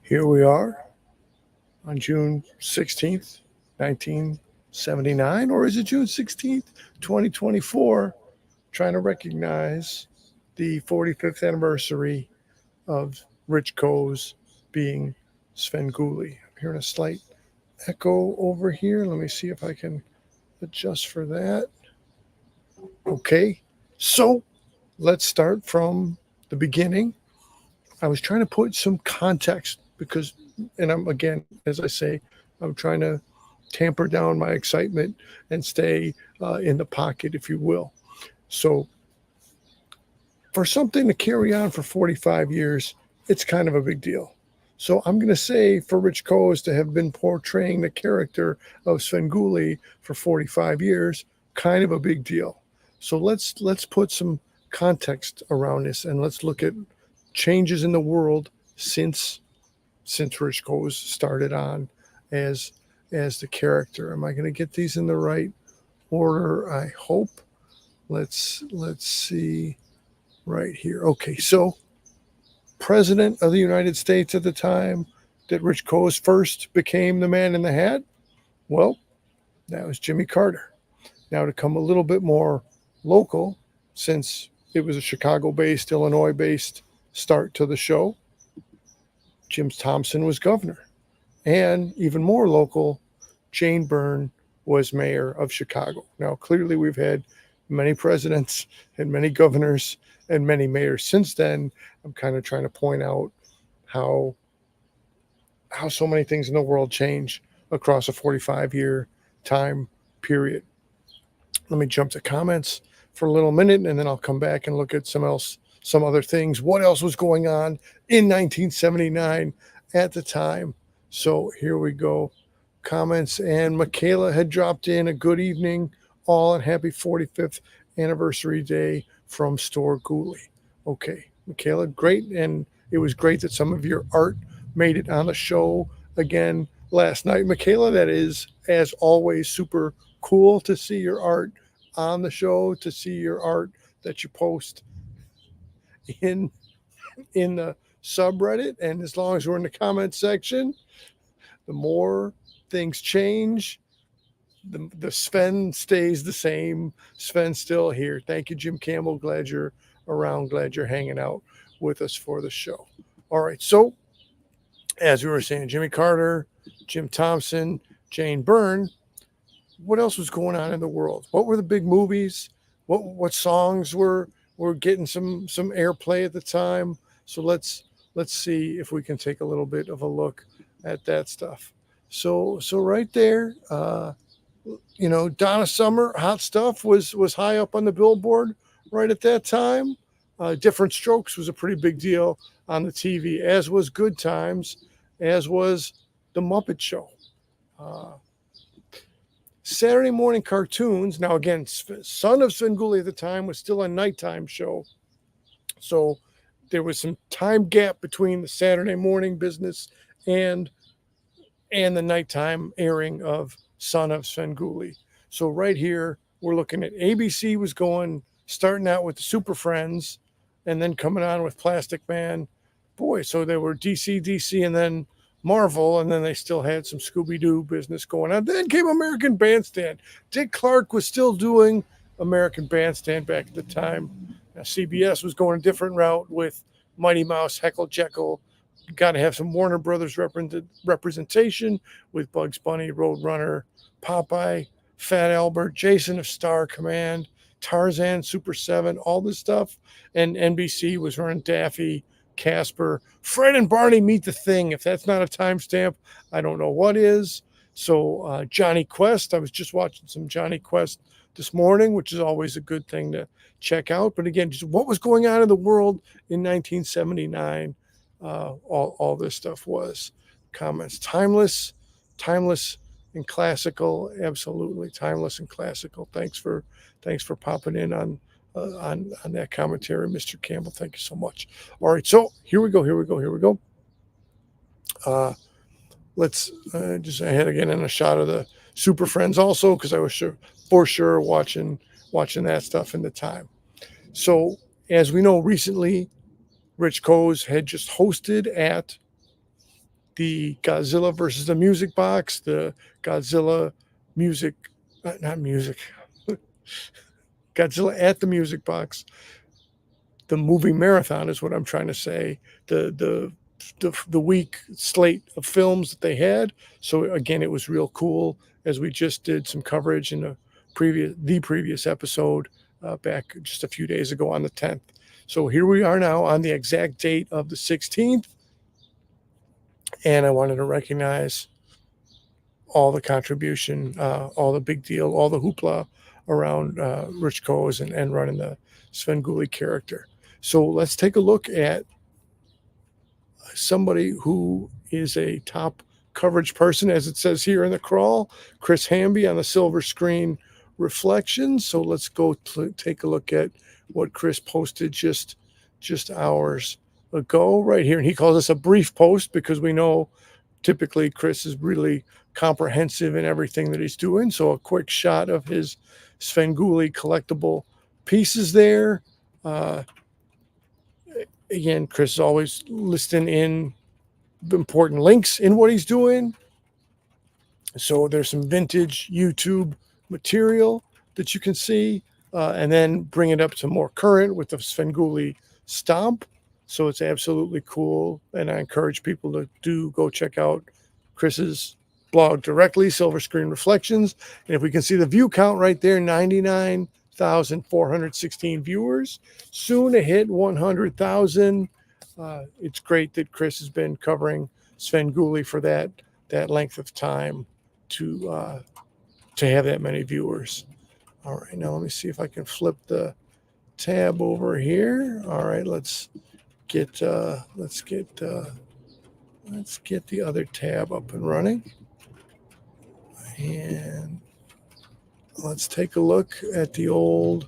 Here we are on June 16th, 1979, or is it June 16th, 2024, trying to recognize the 45th anniversary of Rich Coe's being Svengoolie. I'm hearing a slight echo over here. Let me see if I can adjust for that. Okay, so let's start from the beginning. I was trying to put some context because, and I'm again, as I say, I'm trying to tamper down my excitement and stay in the pocket, if you will. So, for something to carry on for 45 years, it's kind of a big deal. So, I'm going to say for Rich Coes to have been portraying the character of Svengoolie for 45 years, kind of a big deal. So let's put some context around this and let's look at changes in the world since Rich Coes started on as the character. Am I going to get these in the right order? I hope. Let's see right here. Okay, so President of the United States at the time that Rich Coes first became the Man in the Hat, well, that was Jimmy Carter. Now to come a little bit more local, since it was a Chicago-based, Illinois-based start to the show, Jim Thompson was governor. And even more local, Jane Byrne was mayor of Chicago. Now, clearly, we've had many presidents and many governors and many mayors since then. I'm kind of trying to point out how so many things in the world change across a 45-year time period. Let me jump to comments for a little minute, and then I'll come back and look at some other things. What else was going on in 1979 at the time? So here we go. Comments, and Michaela had dropped in a good evening, all, and happy 45th anniversary day from Store Ghoulie. Okay, Michaela, great, and it was great that some of your art made it on the show again last night. Michaela, that is, as always, super cool to see your art on the show, to see your art that you post in the subreddit. And as long as we're in the comment section, the more things change, the Sven stays the same. Sven's still here. Thank you, Jim Campbell. Glad you're around. Glad you're hanging out with us for the show. All right. So, as we were saying, Jimmy Carter, Jim Thompson, Jane Byrne. What else was going on in the world? What were the big movies? What songs were getting some airplay at the time? So let's see if we can take a little bit of a look at that stuff. So right there, Donna Summer, Hot Stuff was high up on the Billboard right at that time. Different Strokes was a pretty big deal on the TV, as was Good Times, as was The Muppet Show. Saturday morning cartoons. Now, again, Son of Svengoolie at the time was still a nighttime show. So there was some time gap between the Saturday morning business and the nighttime airing of Son of Svengoolie. So right here, we're looking at ABC was starting out with the Super Friends and then coming on with Plastic Man. Boy, so they were DC, and then Marvel, and then they still had some Scooby-Doo business going on. Then came American Bandstand. Dick Clark was still doing American Bandstand back at the time. Now, CBS was going a different route with Mighty Mouse, Heckle Jekyll. Got to have some Warner Brothers representation with Bugs Bunny, Roadrunner, Popeye, Fat Albert, Jason of Star Command, Tarzan, Super 7, all this stuff. And NBC was running Daffy, Casper, Fred and Barney Meet the Thing. If that's not a timestamp, I don't know what is. So Johnny Quest, I was just watching some Johnny Quest this morning, which is always a good thing to check out. But again, just what was going on in the world in 1979, all this stuff was. Comments, timeless and classical, absolutely timeless and classical. Thanks for popping in on that commentary, Mr. Campbell. Thank you so much. All right, so here we go. Let's just ahead again in a shot of the Super Friends also, because I was for sure watching that stuff in the time. So as we know, recently Rich Coes had just hosted at the Godzilla versus the Music Box, the Godzilla music, not music, Godzilla at the Music Box, the movie marathon is what I'm trying to say. The week slate of films that they had. So again, it was real cool as we just did some coverage in the previous episode back just a few days ago on the 10th. So here we are now on the exact date of the 16th, and I wanted to recognize all the contribution, all the big deal, all the hoopla around Rich Coes and running the Svengoolie character. So let's take a look at somebody who is a top coverage person, as it says here in the crawl, Chris Hamby on the silver screen reflections. So let's go take a look at what Chris posted just hours ago right here. And he calls this a brief post because we know typically Chris is really comprehensive in everything that he's doing. So a quick shot of his Svengoolie collectible pieces there. Again, Chris is always listing in important links in what he's doing. So there's some vintage YouTube material that you can see, and then bring it up to more current with the Svengoolie stomp. So it's absolutely cool, and I encourage people to go check out Chris's blog directly, Silver Screen Reflections. And if we can see the view count right there, 99,416 viewers, soon to hit 100,000. It's great that Chris has been covering Svengoolie for that length of time to have that many viewers. All right, now let me see if I can flip the tab over here. All right, let's get the other tab up and running, and let's take a look at the old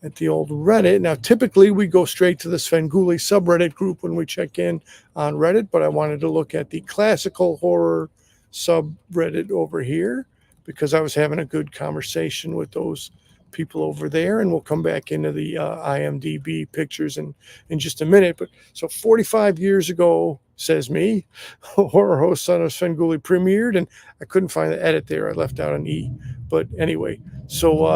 Reddit. Now, typically we go straight to the Svengoolie subreddit group when we check in on Reddit, but I wanted to look at the classical horror subreddit over here because I was having a good conversation with those people over there, and we'll come back into the IMDb pictures in just a minute. But so 45 years ago, says me, horror host Son of Svengoolie premiered, and I couldn't find the edit there. I left out an E. But anyway, so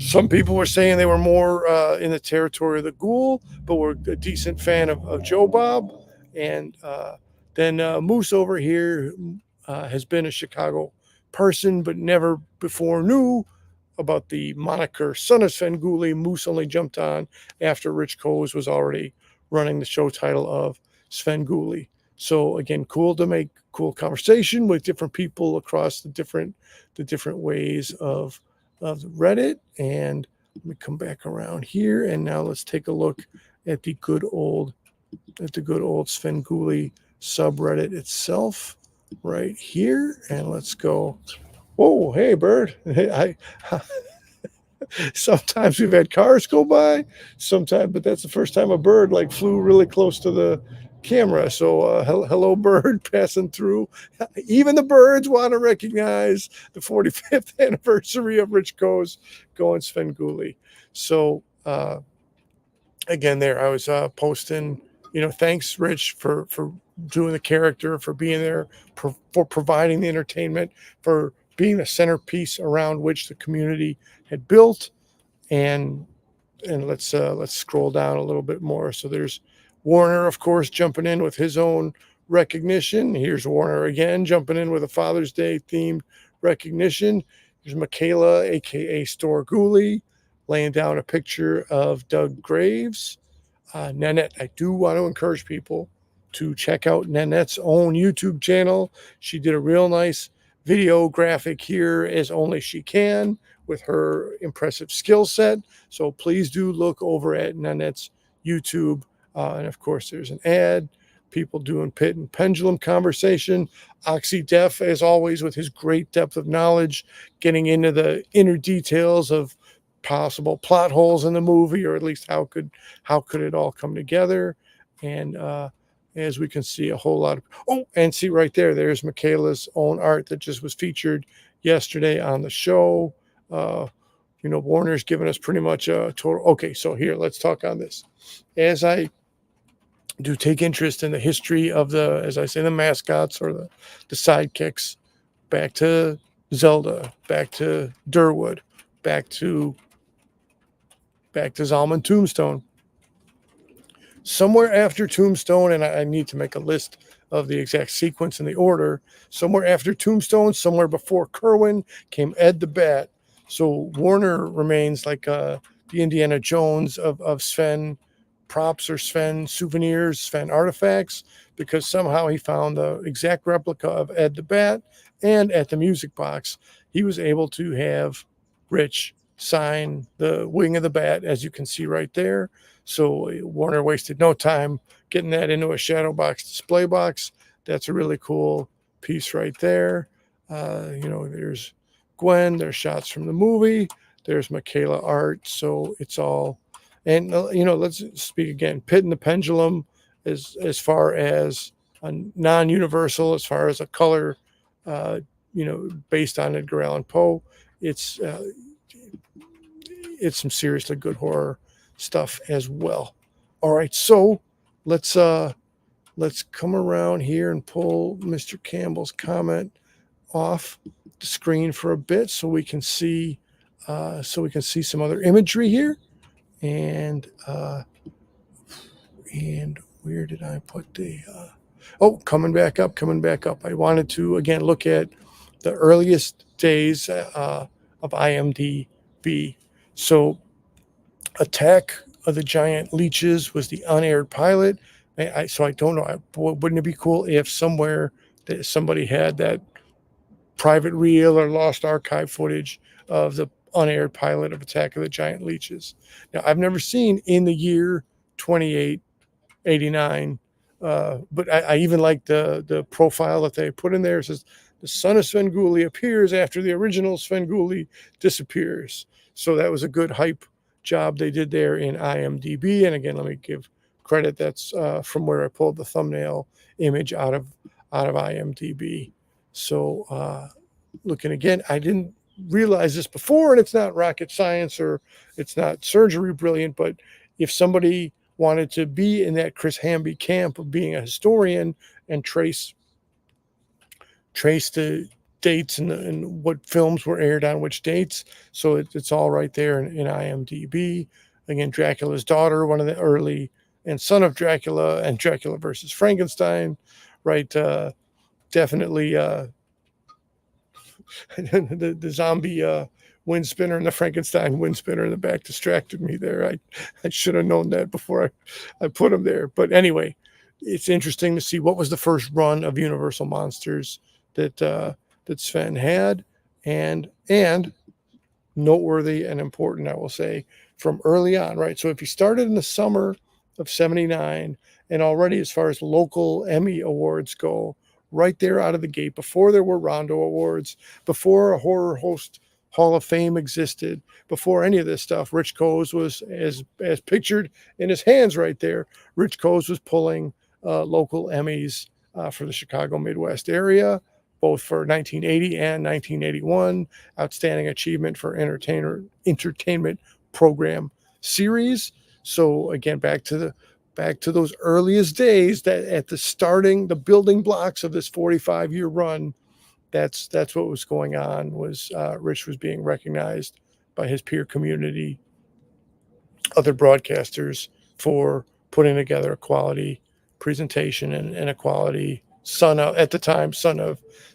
some people were saying they were more in the territory of the ghoul, but were a decent fan of Joe Bob. And then Moose over here has been a Chicago person, but never before knew about the moniker Son of Svengoolie. Moose only jumped on after Rich Coes was already running the show title of Svengoolie. So again, cool to make cool conversation with different people across the different ways of Reddit. And let me come back around here, and now let's take a look at the good old Svengoolie subreddit itself right here. And let's go. Whoa, hey bird. Hey, sometimes we've had cars go by, sometimes, but that's the first time a bird flew really close to the camera. So hello bird passing through. Even the birds want to recognize the 45th anniversary of Rich Coes going Svengoolie. So again, there I was posting, thanks Rich for doing the character, for being there, for providing the entertainment, for being the centerpiece around which the community had built. And let's scroll down a little bit more. So there's Warner, of course, jumping in with his own recognition. Here's Warner again, jumping in with a Father's Day themed recognition. There's Michaela, aka Storgoolie, laying down a picture of Doug Graves. Nanette, I do want to encourage people to check out Nanette's own YouTube channel. She did a real nice video graphic here as only she can with her impressive skill set. So please do look over at Nanette's YouTube. And of course, there's an ad, people doing pit and pendulum conversation. Oxy Def, as always, with his great depth of knowledge, getting into the inner details of possible plot holes in the movie, or at least how could it all come together. And as we can see, a whole lot of and see right there's Michaela's own art that just was featured yesterday on the show. Warner's given us pretty much a total. Okay, so here, let's talk on this. As I do take interest in the history of the, as I say, the mascots or the sidekicks, back to Zelda, back to Durwood, back to Zalman Tombstone. Somewhere after Tombstone, and I need to make a list of the exact sequence and the order. Somewhere after Tombstone, somewhere before Kerwin, came Ed the Bat. So Warner remains like the Indiana Jones of Sven props or Sven souvenirs, Sven artifacts, because somehow he found the exact replica of Ed the Bat. And at the music box, he was able to have Rich sign the wing of the bat, as you can see right there. So Warner wasted no time getting that into a shadow box display box. That's a really cool piece right there. There's Gwen. There's shots from the movie. There's Michaela art. So it's all, and let's speak again. Pit and the Pendulum, as far as a non-universal, as far as a color, based on Edgar Allan Poe. It's some seriously good horror stuff as well. All right, so let's come around here and pull Mr. Campbell's comment off the screen for a bit so we can see some other imagery here. And where did I put the coming back up. I wanted to again look at the earliest days of IMDb. So Attack of the Giant Leeches was the unaired pilot. So I don't know. Wouldn't it be cool if somewhere that somebody had that private reel or lost archive footage of the unaired pilot of Attack of the Giant Leeches? Now, I've never seen In the Year 2889, but I even like the profile that they put in there. It says, the Son of Svengoolie appears after the original Svengoolie disappears. So that was a good hype job they did there in IMDb. And again, let me give credit. That's from where I pulled the thumbnail image out of IMDb. So looking again, I didn't realize this before, and it's not rocket science or it's not surgery brilliant, but if somebody wanted to be in that Chris Hamby camp of being a historian and trace the dates and what films were aired on which dates. So it's all right there in IMDb. Again, Dracula's Daughter, one of the early, and Son of Dracula and Dracula versus Frankenstein, right? Definitely the zombie wind spinner and the Frankenstein wind spinner in the back distracted me there. I should have known that before I put them there. But anyway, it's interesting to see what was the first run of Universal Monsters that Sven had, and noteworthy and important, I will say, from early on, right? So if you started in the summer of '79, and already as far as local Emmy awards go, right there out of the gate, before there were Rondo Awards, before a Horror Host Hall of Fame existed, before any of this stuff, Rich Coase was, as pictured in his hands right there, Rich Coase was pulling local Emmys for the Chicago Midwest area, both for 1980 and 1981, Outstanding Achievement for Entertainment Program Series. So again, back to those earliest days, that at the building blocks of this 45-year run, that's what was going on. Was Rich was being recognized by his peer community, other broadcasters, for putting together a quality presentation and a quality Son of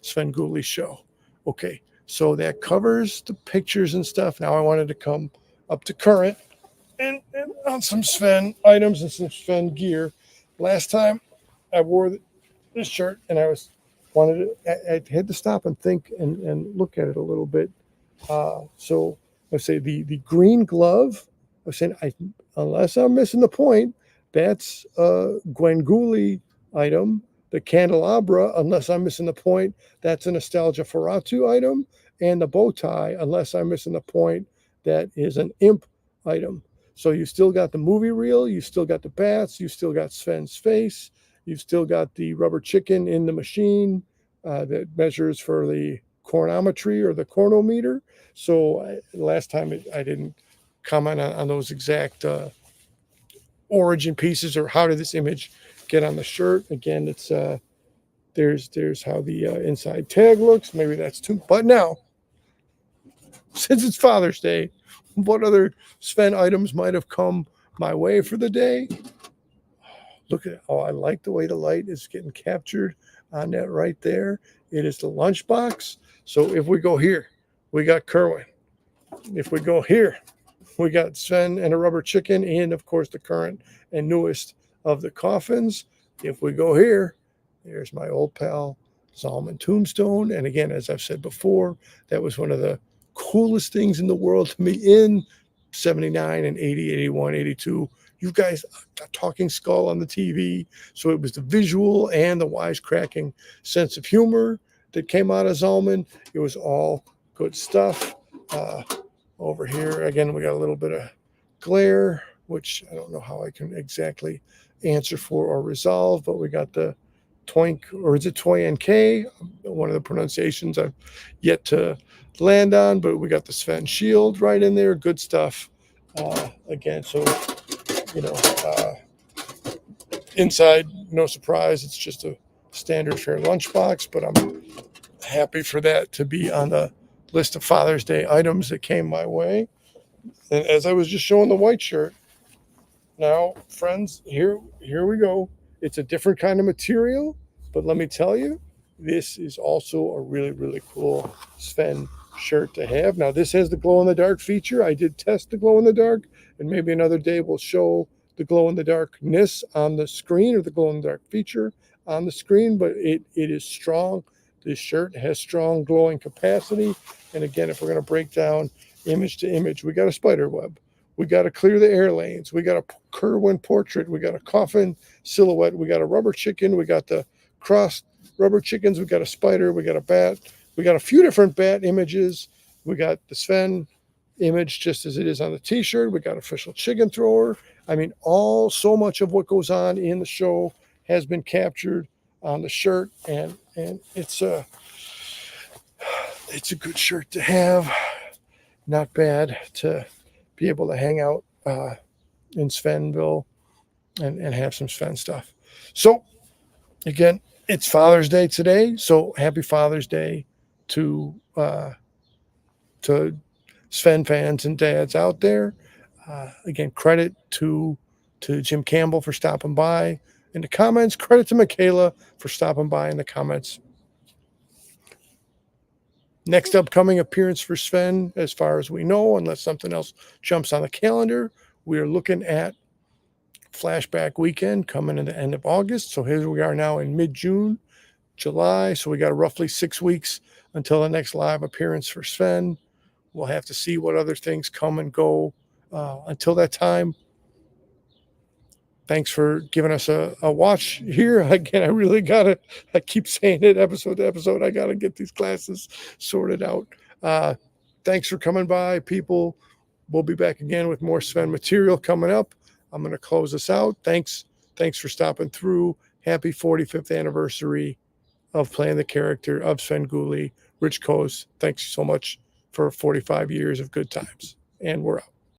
Svengoolie show. Okay, so that covers the pictures and stuff. Now I wanted to come up to current and on some Sven items and some Sven gear. Last time I wore this shirt and I had to stop and think and look at it a little bit. So I say the green glove. I was saying, unless I'm missing the point, that's a Gwengoolie item. The candelabra, unless I'm missing the point, that's a Nostalgia Ferratu item. And the bow tie, unless I'm missing the point, that is an Imp item. So you still got the movie reel, you still got the bats, you still got Sven's face, you've still got the rubber chicken in the machine that measures for the cornometry or the cornometer. So last time I didn't comment on those exact origin pieces or how did this image get on the shirt. Again, it's there's how the inside tag looks. Maybe that's too. But now, since it's Father's Day, what other Sven items might have come my way for the day? Look at it. Oh, I like the way the light is getting captured on that right there. It is the lunchbox. So if we go here, we got Kerwin. If we go here, we got Sven and a rubber chicken, and of course the current and newest of the coffins. If we go here, there's my old pal Zalman Tombstone. And again, as I've said before, that was one of the coolest things in the world to me in 79 and 80, 81, 82. You guys, a talking skull on the TV. So it was the visual and the wisecracking sense of humor that came out of Zalman. It was all good stuff. Over here, again, we got a little bit of glare, which I don't know how I can exactly answer for or resolve, but we got the Toink, or is it Toy NK? One of the pronunciations I've yet to land on, but we got the Sven shield right in there. Good stuff. Again, so, inside, no surprise. It's just a standard fare lunchbox, but I'm happy for that to be on the list of Father's Day items that came my way. And as I was just showing the white shirt, now, friends, here we go. It's a different kind of material, but let me tell you, this is also a really, really cool Sven shirt to have. Now, this has the glow-in-the-dark feature. I did test the glow-in-the-dark, and maybe another day we'll show the glow-in-the-darkness on the screen, or the glow-in-the-dark feature on the screen, but it is strong. This shirt has strong glowing capacity. And again, if we're going to break down image to image, we got a spider web. We got to clear the air lanes. We got a Kerwin portrait. We got a coffin silhouette. We got a rubber chicken. We got the crossed rubber chickens. We got a spider. We got a bat. We got a few different bat images. We got the Sven image just as it is on the t-shirt. We got official chicken thrower. I mean, so much of what goes on in the show has been captured on the shirt, and it's a good shirt to have. Not bad to be able to hang out in Svenville and have some Sven stuff. So again, it's Father's Day today, so happy Father's Day to Sven fans and dads out there. Again, credit to Jim Campbell for stopping by in the comments. Credit to Michaela for stopping by in the comments. Next upcoming appearance for Sven, as far as we know, unless something else jumps on the calendar, we are looking at Flashback Weekend coming in the end of August. So here we are now in mid-June, July. So we got roughly 6 weeks until the next live appearance for Sven. We'll have to see what other things come and go until that time. Thanks for giving us a watch here. Again, I keep saying it episode to episode, I got to get these classes sorted out. Thanks for coming by, people. We'll be back again with more Sven material coming up. I'm going to close this out. Thanks for stopping through. Happy 45th anniversary of playing the character of Svengoolie. Rich Coase, thanks so much for 45 years of good times. And we're out.